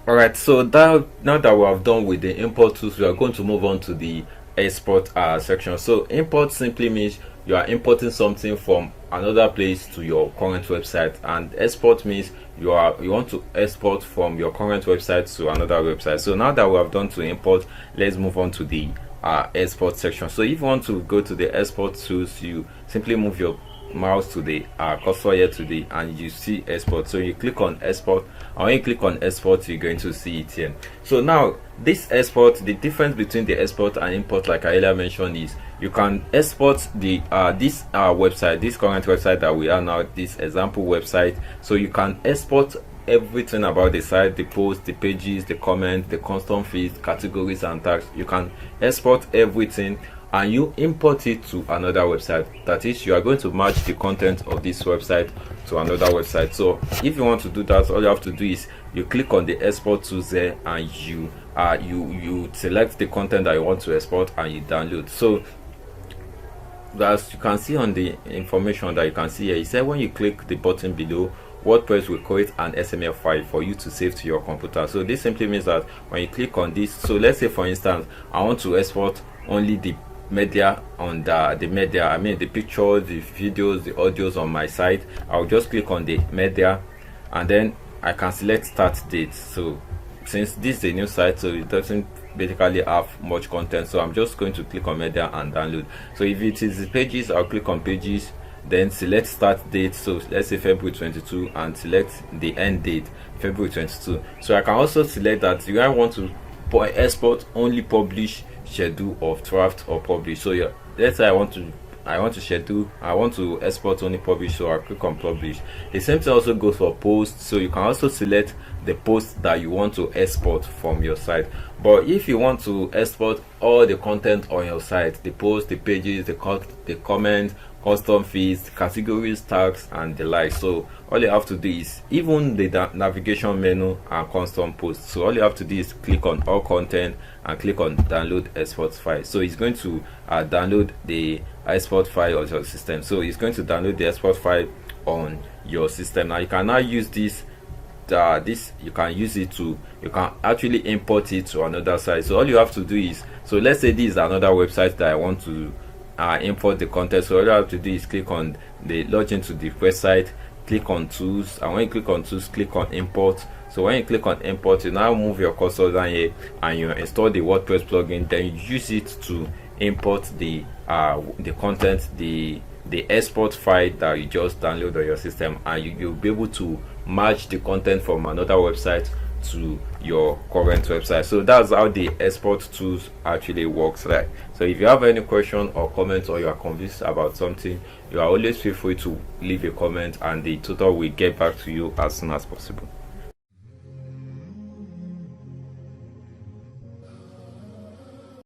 All right, so now that we have done with the import tools, we are going to move on to the export section. So import simply means you are importing something from another place to your current website, and export means you want to export from your current website to another website. So now that we have done to import, let's move on to the export section. So if you want to go to the export tools, you simply move your mouse to the cursor here today and you see export. So you click on export, and when you click on export, you're going to see it here. So now this export, the difference between the export and import, like I earlier mentioned, is you can export the this website, this current website that we are now, this example website. So you can export everything about the site, the post, the pages, the comments, the custom fields, categories and tags. You can export everything and you import it to another website. That is, you are going to match the content of this website to another website. So if you want to do that, all you have to do is you click on the export tools there, and you select the content that you want to export and you download. So as you can see on the information that you can see here, it said when you click the button below, WordPress will create an XML file for you to save to your computer. So this simply means that when you click on this, so let's say for instance I want to export only the media on the media, I mean the pictures, the videos, the audios on my site. I'll just click on the media and then I can select start date. So since this is a new site, so it doesn't basically have much content, so I'm just going to click on media and download. So if it is the pages, I'll click on pages, then select start date, so let's say February 22, and select the end date, February 22. So I can also select that you want to export only publish, schedule, or draft, or publish. So yeah, let's say I want to schedule, I want to export only publish, so I'll click on publish. The same thing also goes for post, so you can also select the post that you want to export from your site. But if you want to export all the content on your site, the post, the pages, the comments, custom feeds, categories, tags, and the like, so all you have to do is even the navigation menu and custom posts. So all you have to do is click on all content and click on download export file. So it's going to download the export file on your system. So it's going to download the export file on your system. Now you can now use this you can use it to, you can actually import it to another site. So all you have to do is, so let's say this is another website that I want to import the content. So all you have to do is click on the login to the website, click on tools, and when you click on tools, click on import. So when you click on import, you now move your cursor down here and you install the WordPress plugin, then you use it to import the content, the export file that you just download on your system, and you'll be able to match the content from another website to your current website. So that's how the export tools actually works. Right? So if you have any question or comment, or you are confused about something, you are always feel free to leave a comment, and the tutor will get back to you as soon as possible.